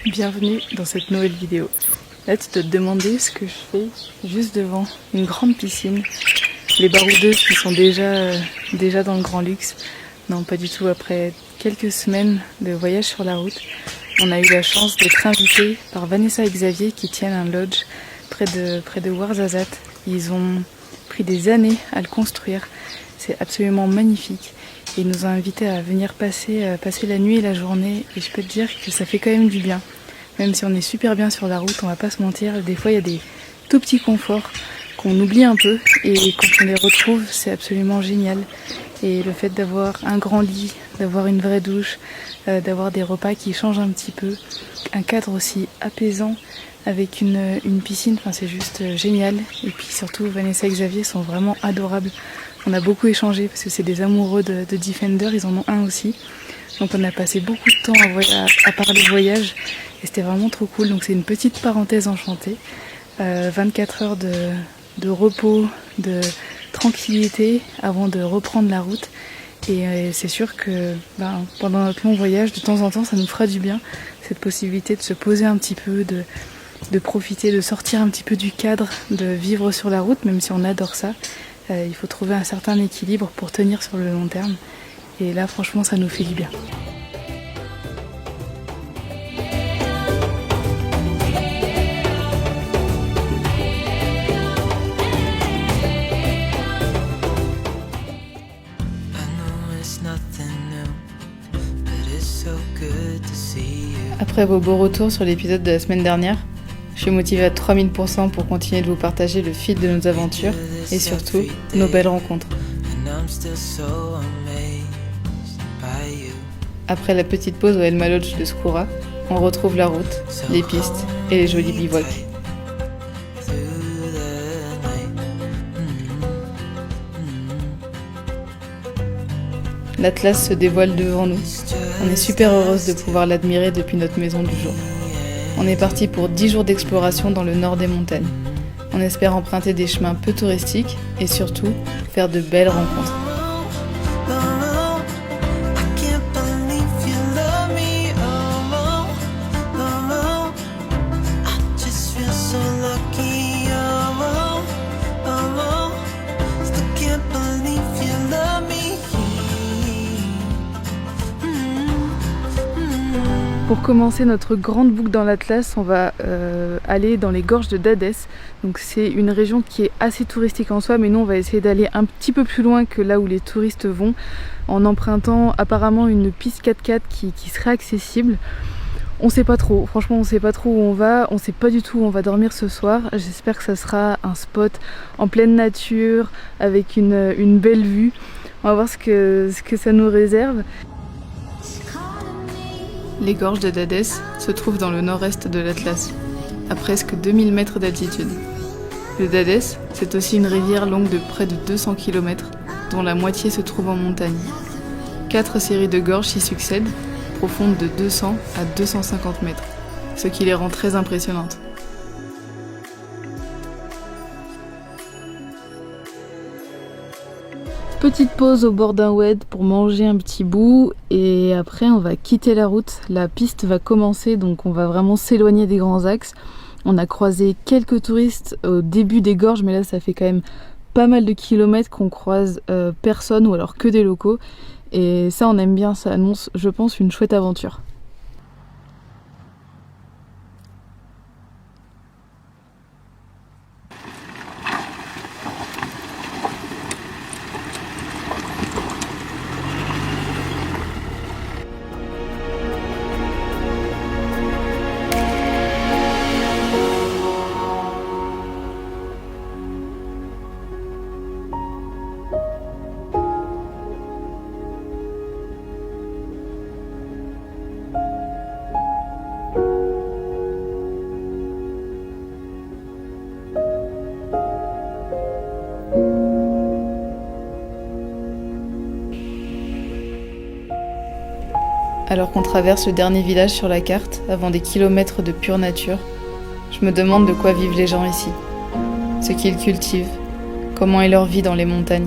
Bienvenue dans cette nouvelle vidéo. Là tu te demandais ce que je fais juste devant une grande piscine. Les baroudeuses qui sont déjà dans le grand luxe. Non, pas du tout. Après quelques semaines de voyage sur la route, on a eu la chance d'être invités par Vanessa et Xavier qui tiennent un lodge près de Ouarzazate. Ils ont pris des années à le construire. C'est absolument magnifique. Et ils nous ont invités à venir passer la nuit et la journée. Et je peux te dire que ça fait quand même du bien. Même si on est super bien sur la route, on va pas se mentir. Des fois, il y a des tout petits conforts qu'on oublie un peu. Et quand on les retrouve, c'est absolument génial. Et le fait d'avoir un grand lit, d'avoir une vraie douche, d'avoir des repas qui changent un petit peu, un cadre aussi apaisant avec une piscine, enfin, c'est juste génial. Et puis surtout, Vanessa et Xavier sont vraiment adorables. On a beaucoup échangé parce que c'est des amoureux de Defender, ils en ont un aussi. Donc on a passé beaucoup de temps à parler voyage et c'était vraiment trop cool. Donc c'est une petite parenthèse enchantée. 24 heures de repos, de tranquillité avant de reprendre la route. Et c'est sûr que pendant notre long voyage, de temps en temps, ça nous fera du bien. Cette possibilité de se poser un petit peu, de profiter, de sortir un petit peu du cadre, de vivre sur la route, même si on adore ça. Il faut trouver un certain équilibre pour tenir sur le long terme. Et là, franchement, ça nous fait du bien. Après vos beaux retours sur l'épisode de la semaine dernière, je suis motivée à 3000% pour continuer de vous partager le fil de nos aventures et surtout nos belles rencontres. Après la petite pause au Elma Lodge de Skoura, on retrouve la route, les pistes et les jolis bivouacs. L'Atlas se dévoile devant nous. On est super heureuse de pouvoir l'admirer depuis notre maison du jour. On est parti pour 10 jours d'exploration dans le nord des montagnes. On espère emprunter des chemins peu touristiques et surtout faire de belles rencontres. Pour commencer notre grande boucle dans l'Atlas, on va aller dans les gorges de Dadès. Donc c'est une région qui est assez touristique en soi, mais nous on va essayer d'aller un petit peu plus loin que là où les touristes vont, en empruntant apparemment une piste 4x4 qui serait accessible. On sait pas trop, franchement on sait pas trop où on va, on sait pas du tout où on va dormir ce soir. J'espère que ça sera un spot en pleine nature, avec une belle vue. On va voir ce que ça nous réserve. Les gorges de Dadès se trouvent dans le nord-est de l'Atlas, à presque 2000 mètres d'altitude. Le Dadès, c'est aussi une rivière longue de près de 200 km, dont la moitié se trouve en montagne. 4 séries de gorges s'y succèdent, profondes de 200 à 250 mètres, ce qui les rend très impressionnantes. Petite pause au bord d'un oued pour manger un petit bout et après on va quitter la route. La piste va commencer, donc on va vraiment s'éloigner des grands axes. On a croisé quelques touristes au début des gorges, mais là ça fait quand même pas mal de kilomètres qu'on croise personne ou alors que des locaux. Et ça on aime bien, ça annonce je pense une chouette aventure. Alors qu'on traverse le dernier village sur la carte, avant des kilomètres de pure nature, je me demande de quoi vivent les gens ici, ce qu'ils cultivent, comment est leur vie dans les montagnes.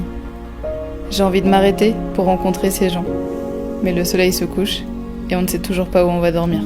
J'ai envie de m'arrêter pour rencontrer ces gens, mais le soleil se couche et on ne sait toujours pas où on va dormir.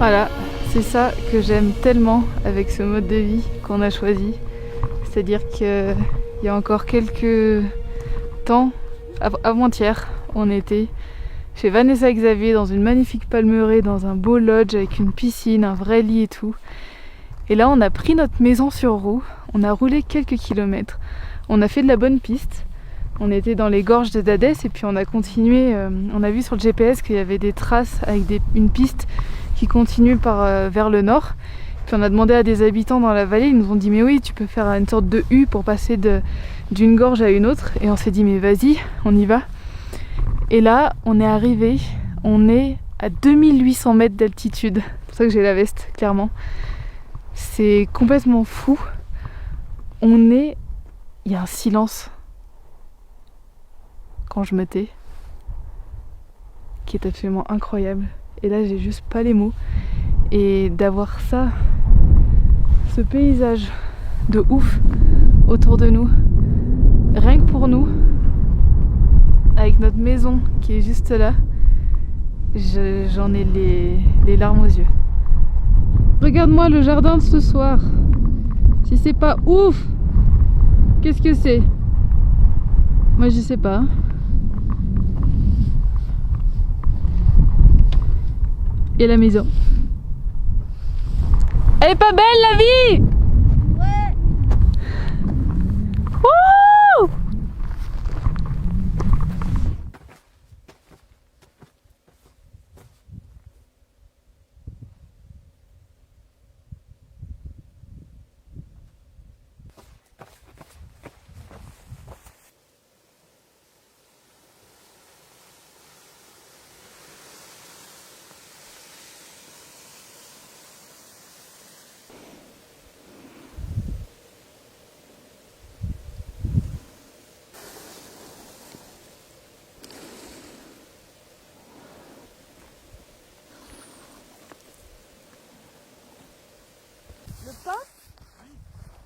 Voilà, c'est ça que j'aime tellement avec ce mode de vie qu'on a choisi. C'est-à-dire qu'il y a encore quelques temps, avant-hier, on était chez Vanessa et Xavier dans une magnifique palmeraie, dans un beau lodge avec une piscine, un vrai lit et tout. Et là on a pris notre maison sur roue, on a roulé quelques kilomètres, on a fait de la bonne piste. On était dans les gorges de Dadès et puis on a continué, on a vu sur le GPS qu'il y avait des traces avec une piste qui continue vers le nord. Puis on a demandé à des habitants dans la vallée, ils nous ont dit mais oui tu peux faire une sorte de U pour passer d'une gorge à une autre. Et on s'est dit mais vas-y, on y va. Et là on est arrivé, on est à 2800 mètres d'altitude. C'est pour ça que j'ai la veste, clairement. C'est complètement fou. Il y a un silence quand je me tais qui est absolument incroyable. Et là j'ai juste pas les mots. Et d'avoir ça, ce paysage de ouf autour de nous, rien que pour nous, avec notre maison qui est juste là, j'en ai les larmes aux yeux. Regarde-moi le jardin de ce soir. Si c'est pas ouf, qu'est-ce que c'est? Moi je sais pas. Et la maison. Elle est pas belle la vie? Ouais. Wouh!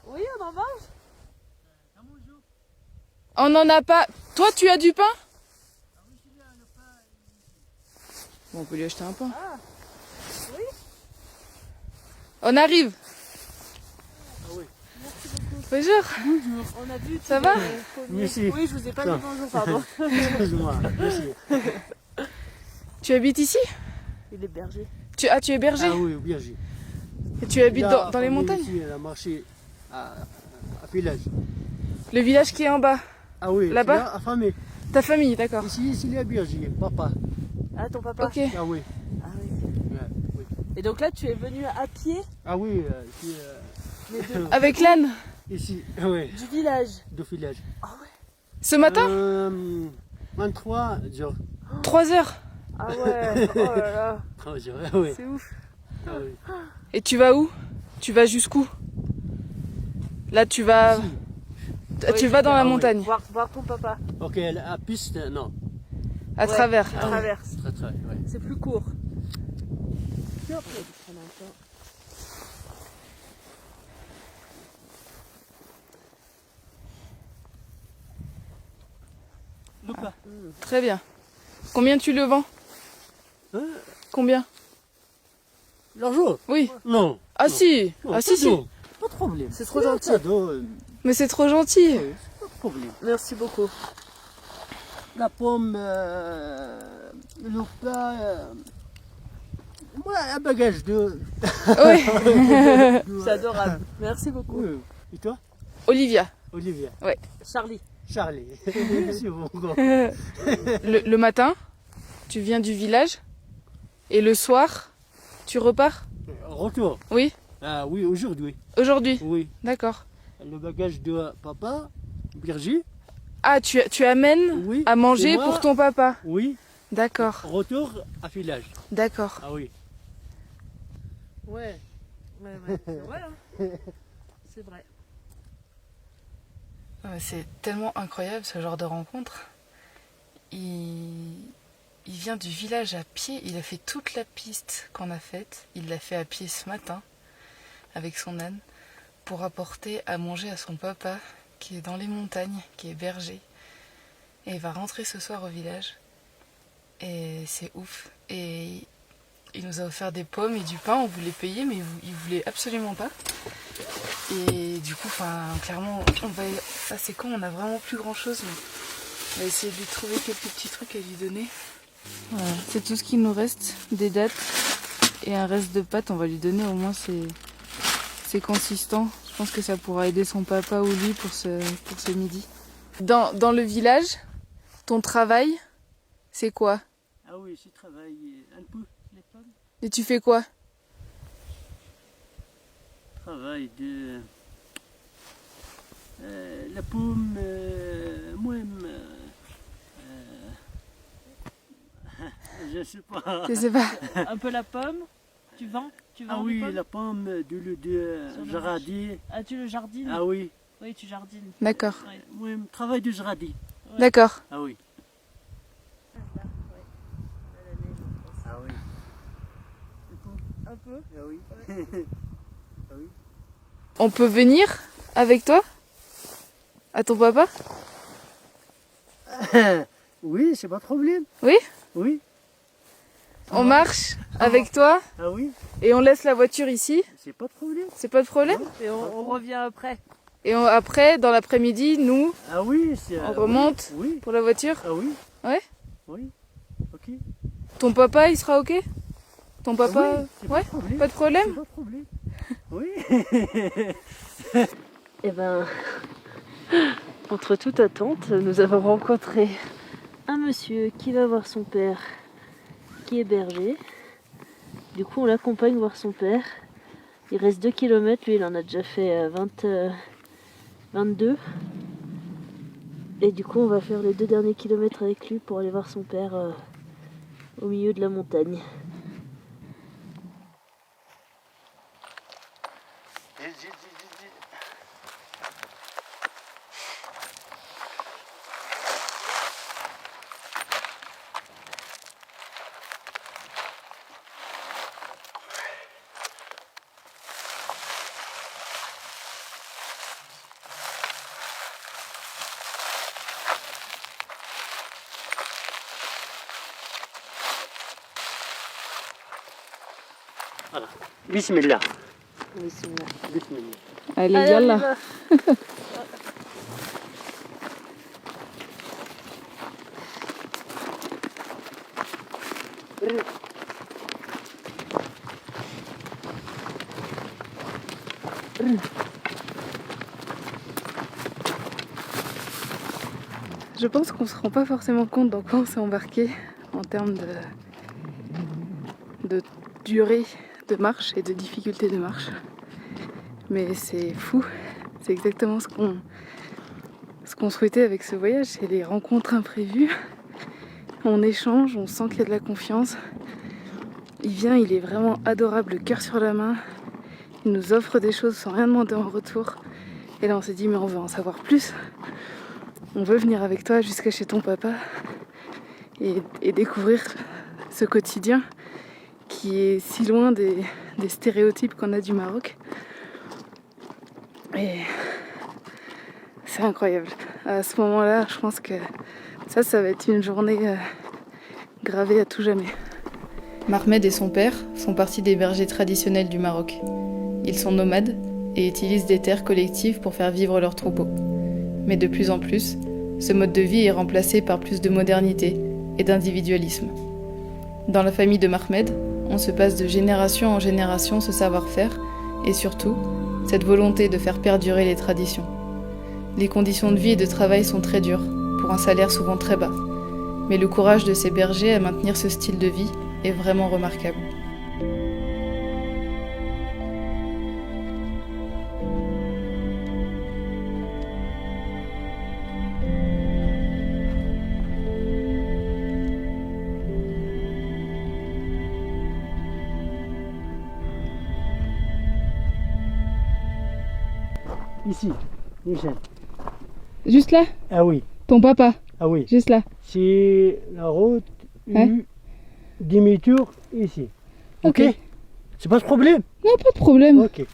Oui, on en mange. On n'en a pas. Toi tu as du pain? Bon, on peut lui acheter un pain. Ah, oui. On arrive. Ah oui. Merci beaucoup. Bonjour. Bonjour. On a vu. Ça va? Merci. Oui, je vous ai pas dit bonjour, pardon. Excuse-moi. Merci. Tu habites ici? Il est berger. Tu es berger? Ah oui, bien sûr. Et tu habites dans les montagnes? Ici, elle a marché à village. Le village qui est en bas. Ah oui, Là-bas? à famille. Ta famille, d'accord. Ici, il est berger, papa. Ah, ton papa. Ok. Ah oui. Ah oui. Ouais, oui. Et donc là, tu es venu à pied Ah oui, ici, mais Avec l'âne? ici, ah oui, du village. de village. Ah ouais. Ce matin? 23 jours. 3 heures. Ah ouais. Oh là là. 3 jours, ah oui. C'est ouf. Ah oui. Et tu vas où? Tu vas jusqu'où? Là tu vas... Ici. Tu vas dans la Ah oui. montagne. Voir ton papa. Ok, la piste, non. À Ouais, travers. À travers. Très, très, oui. C'est plus court. Tiens, après, je prends un pain. Lucas. Très bien. Combien tu le vends? Hein? Combien? L'argent? Oui. Non. Ah non. si. Non, Ah si si. cadeau. Pas de problème. C'est trop gentil. Cadeau, Mais c'est trop gentil. pas de problème. Merci beaucoup. La pomme, le pain, moi, un bagage de... Oui. C'est adorable. Merci beaucoup. Oui. Et toi? Olivia. Olivia. Charlie. Charlie. Merci beaucoup. Le matin, tu viens du village et le soir, tu repars? Retour. Oui. Ah oui, aujourd'hui. Aujourd'hui. Oui. D'accord. Le bagage de papa, Birgit. Ah, tu amènes Oui. à manger Et moi, pour ton papa. Oui. D'accord. Retour à village. D'accord. Ah oui. Ouais. Ouais. C'est vrai, hein. C'est vrai. C'est tellement incroyable ce genre de rencontre. Il vient du village à pied, il a fait toute la piste qu'on a faite, il l'a fait à pied ce matin avec son âne pour apporter à manger à son papa qui est dans les montagnes, qui est berger. Et il va rentrer ce soir au village et c'est ouf. Et Il nous a offert des pommes et du pain, on voulait payer mais il voulait absolument pas. Et du coup, clairement, là c'est quand on a vraiment plus grand chose, mais on va essayer de lui trouver quelques petits trucs à lui donner. Voilà, c'est tout ce qu'il nous reste, des dattes et un reste de pâtes, on va lui donner, au moins c'est consistant. Je pense que ça pourra aider son papa ou lui pour ce midi. Dans le village, ton travail, c'est quoi? Ah oui, je travaille un peu les pommes. Et tu fais quoi? Travail de la pomme, moi-même. Je sais pas. Je sais pas. Un peu la pomme. Tu vends Ah des oui, pommes la pomme de l'eau de Sur le jardin. Ah, tu le jardines? Ah oui, Oui, tu jardines. D'accord. Ouais. moi-même travail de jardin. D'accord. Ah oui. Ah oui. Un peu. Ah oui. Ah oui. On peut venir avec toi? À ton papa? Oui, c'est pas de problème. Oui? Oui. On marche avec toi Ah oui, et on laisse la voiture ici? c'est pas de problème. C'est pas de problème? Et on revient après. Et après, dans l'après-midi, nous, Ah oui, c'est. on remonte Oui. pour la voiture? Ah oui. Ouais? Oui. Ok. Ton papa, il sera ok? Ton papa? Oui, c'est Ouais? pas de problème. Pas de problème? C'est pas de problème. Oui. Eh ben, contre toute attente, nous avons rencontré un monsieur qui va voir son père, qui est berger. Du coup, on l'accompagne voir son père. Il reste 2 km, lui il en a déjà fait 22. Et du coup, on va faire les 2 derniers kilomètres avec lui pour aller voir son père au milieu de la montagne. Voilà. Bismillah. Bismillah. Bismillah. Allez, Allez, on y yallah. va. Je pense qu'on se rend pas forcément compte dans quoi on s'est embarqué en termes de durée de marche et de difficulté de marche. Mais c'est fou, c'est exactement ce qu'on souhaitait avec ce voyage, c'est les rencontres imprévues. On échange, on sent qu'il y a de la confiance. Il vient, il est vraiment adorable, le cœur sur la main. Il nous offre des choses sans rien demander en retour. Et là on s'est dit mais on veut en savoir plus. On veut venir avec toi jusqu'à chez ton papa et découvrir ce quotidien qui est si loin des stéréotypes qu'on a du Maroc. Et c'est incroyable. À ce moment-là, je pense que ça va être une journée gravée à tout jamais. Mahmed et son père font partie des bergers traditionnels du Maroc. Ils sont nomades et utilisent des terres collectives pour faire vivre leurs troupeaux. Mais de plus en plus, ce mode de vie est remplacé par plus de modernité et d'individualisme. Dans la famille de Mahmed, on se passe de génération en génération ce savoir-faire et surtout, cette volonté de faire perdurer les traditions. Les conditions de vie et de travail sont très dures, pour un salaire souvent très bas. Mais le courage de ces bergers à maintenir ce style de vie est vraiment remarquable. Ici, Michel. Juste là, Ah oui, ton papa, ah oui. juste là. C'est la route Hein? demi-tour ici. Ok. C'est pas de problème. Non, pas de problème. Ok.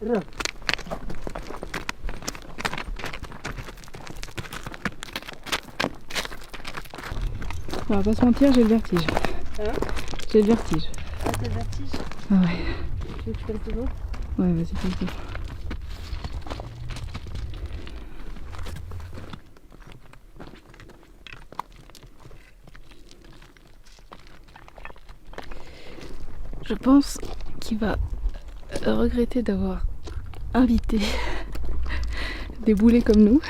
Là. On va pas se mentir, j'ai le vertige. Hein? J'ai le vertige. Ah, t'as le vertige? Ah ouais. Tu veux que je fasse de l'eau? Ouais, vas-y, fais-le. Je pense qu'il va regretter d'avoir invité des boulets comme nous.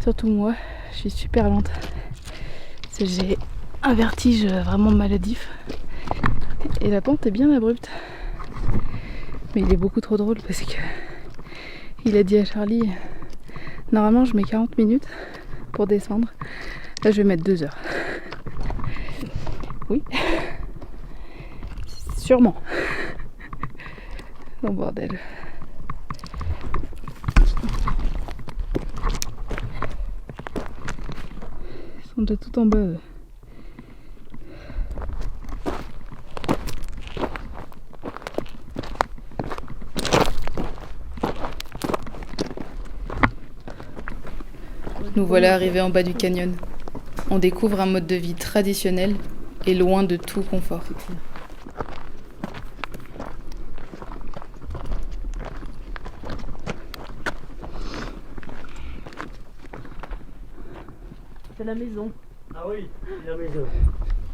Surtout moi, je suis super lente. Parce que j'ai un vertige vraiment maladif. Et la pente est bien abrupte. Mais il est beaucoup trop drôle parce que il a dit à Charlie, normalement je mets 40 minutes pour descendre. Là je vais mettre 2 heures. Oui. Sûrement. Oh bordel. Ils sont déjà tout en bas. Eux. Nous voilà arrivés en bas du canyon. On découvre un mode de vie traditionnel et loin de tout confort. C'est la maison. Ah oui, la maison.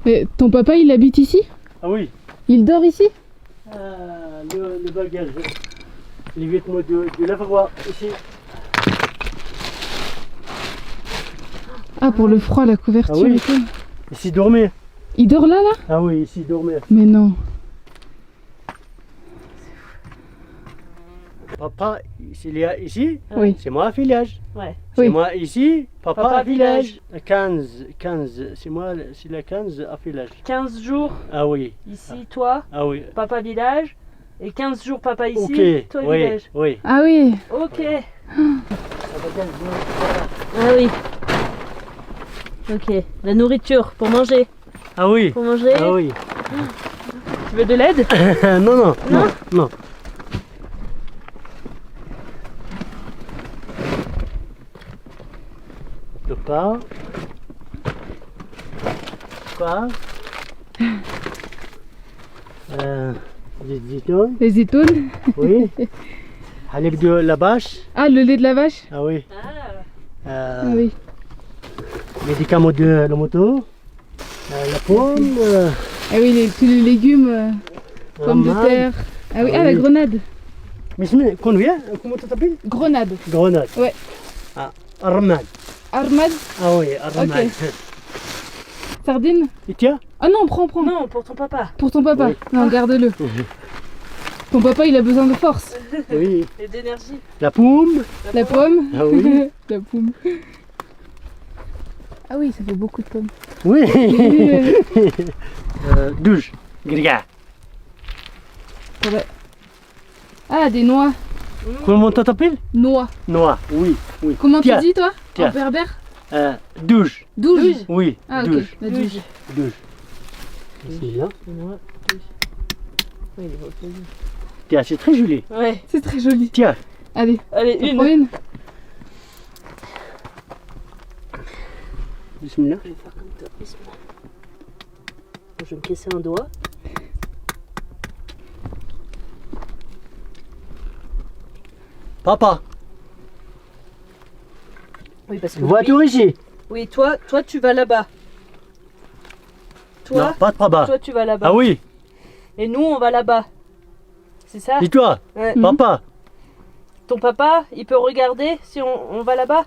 Mais ton papa il habite ici? Ah oui, Il dort ici? le bagage. Les vêtements de lavabo ici. Ah, pour le froid, la couverture Ah oui. et tout. Ici dormir. Il dort là, là? Ah oui, ici dormir. Mais non. Papa, s'il y a ici, Oui. c'est moi village. Ouais. C'est Oui. moi ici, papa, Papa, village. 15, c'est moi, c'est la 15 à village. 15 jours Ah oui, ici, toi, ah oui. papa village. Et 15 jours papa ici, Ok, toi oui, village. oui. Ah oui. Ok. Ça fait 15 jours. Ah oui. Ok. La nourriture pour manger. Ah oui, Pour manger. ah oui. Tu veux de l'aide? non, non, non, non. Le pain. Quoi? Des zitoun, Les zitoun. oui. Halib de la vache. Ah, le lait de la vache. Ah oui. Ah oui. Médicaments de la moto. La pomme. Ah oui, tous les légumes, pommes de ramagne. terre. Ah oui, Ah ah la oui. grenade. Mais combien? Comment ça s'appelle? Grenade. Grenade. Ouais. Ah, armad. Armade. Ah oui, armad. Ok. Sardine. Et tiens? Ah non, prends. Non, pour ton papa. Pour ton papa. Oui. Non, garde-le. Ton papa, il a besoin de force. Oui. Et d'énergie. La pomme. La pomme. Ah oui. La pomme. Ah oui, ça fait beaucoup de pommes. Oui. 12. Grega. Ah, des noix. Comment ça s'appelle? Noix. Noix. Oui, oui. Comment Tiens. tu dis, toi? Tiens. En berbère? 12. 12. Oui. Ah, ok. 12. La douche. 12. Ici, là. Moi, oui, il est reposé. Tiens, c'est très joli. Ouais. C'est très joli. Tiens. Allez, Allez, on prend une. Bismillah. Je vais faire comme toi. Bismillah. Je vais me casser un doigt. Papa, Oui, parce que. voiture ici. Oui, toi, tu vas là-bas. Non, Toi, pas de papa. toi, tu vas là-bas. Ah oui. Et nous, on va là-bas. C'est ça? Et toi, Ouais. papa. Ton papa, il peut regarder si on va là-bas?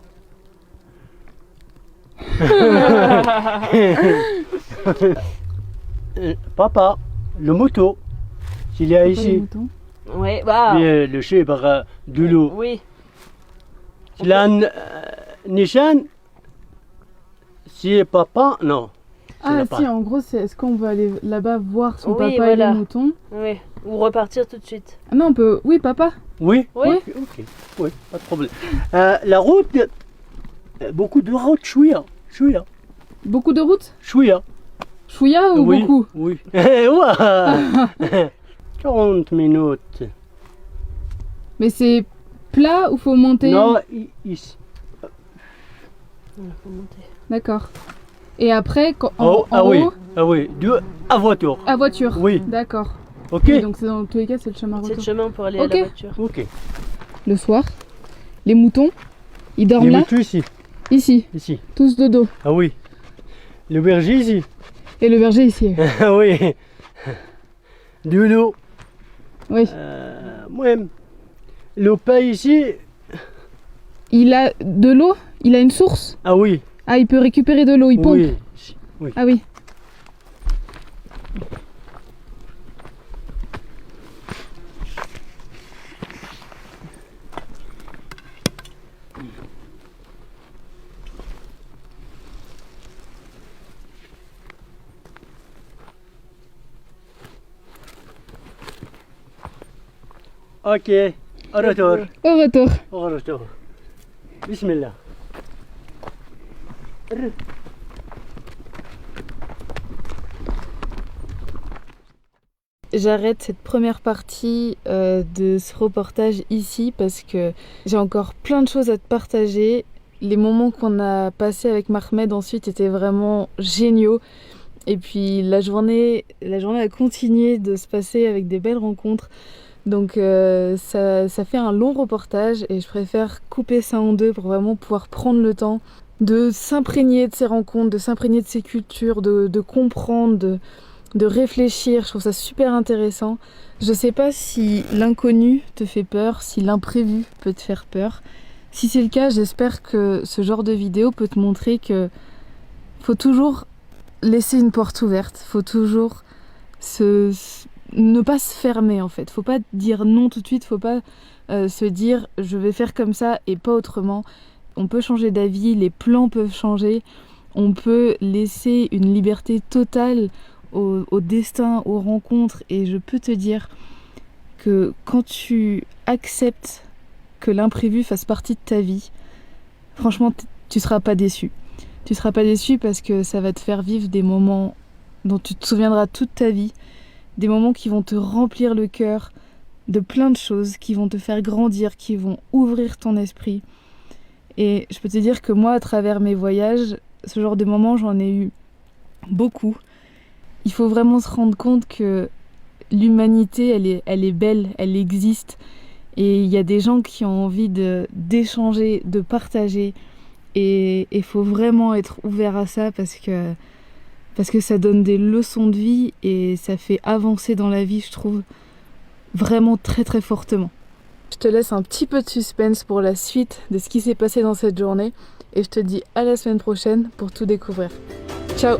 Papa, le moto, s'il y a Pas les ici. moutons. Ouais, bah. Le chebre de l'eau. Oui. La Nishan, si papa, non. Ah n'a si, pas. en gros, est-ce qu'on veut aller là-bas voir son Oui, papa et voilà. les moutons? Oui. Ou repartir tout de suite. Ah non, on peut... Oui, papa. Oui, Oui. ok, oui, pas de problème. La route, beaucoup de routes, chouïa, Beaucoup de routes? chouïa. Chouïa ou Oui, beaucoup? oui. Ouais. 40 minutes. Mais c'est plat ou faut monter? Non, ici. Il faut monter. D'accord. Et après, en oui, haut, ah oui, à voiture. à voiture. Oui. D'accord. Ok. Oui, donc dans tous les cas, c'est le chemin C'est le retour. chemin pour aller Ok. à la voiture. Ok. Le soir, les moutons, ils dorment Les là, moutons ici. ici, Ici. tous de dos. Ah oui. Le berger ici. Et le berger ici. Ah oui. De l'eau. Oui. Moi-même. Le pain ici. Il a de l'eau, il a une source. Ah oui. Ah, il peut récupérer de l'eau, il pompe. Oui. Oui. Ah oui. Ok. Au retour. Au retour. Au retour. Bismillah. J'arrête cette première partie de ce reportage ici parce que j'ai encore plein de choses à te partager. Les moments qu'on a passés avec Mahmed ensuite étaient vraiment géniaux. Et puis la journée a continué de se passer avec des belles rencontres. Donc ça fait un long reportage et je préfère couper ça en deux pour vraiment pouvoir prendre le temps de s'imprégner de ces rencontres, de s'imprégner de ces cultures, de comprendre, de réfléchir. Je trouve ça super intéressant. Je sais pas si l'inconnu te fait peur, si l'imprévu peut te faire peur. Si c'est le cas, j'espère que ce genre de vidéo peut te montrer que faut toujours laisser une porte ouverte, faut toujours ne pas se fermer en fait, faut pas dire non tout de suite, faut pas se dire je vais faire comme ça et pas autrement. On peut changer d'avis, les plans peuvent changer, on peut laisser une liberté totale au destin, aux rencontres, et je peux te dire que quand tu acceptes que l'imprévu fasse partie de ta vie, franchement tu seras pas déçu. Tu seras pas déçu parce que ça va te faire vivre des moments dont tu te souviendras toute ta vie, des moments qui vont te remplir le cœur de plein de choses, qui vont te faire grandir, qui vont ouvrir ton esprit. Et je peux te dire que moi, à travers mes voyages, ce genre de moments, j'en ai eu beaucoup. Il faut vraiment se rendre compte que l'humanité, elle est belle, elle existe. Et il y a des gens qui ont envie d'échanger, de partager. Et il faut vraiment être ouvert à ça parce que ça donne des leçons de vie et ça fait avancer dans la vie, je trouve, vraiment très très fortement. Je te laisse un petit peu de suspense pour la suite de ce qui s'est passé dans cette journée et je te dis à la semaine prochaine pour tout découvrir. Ciao!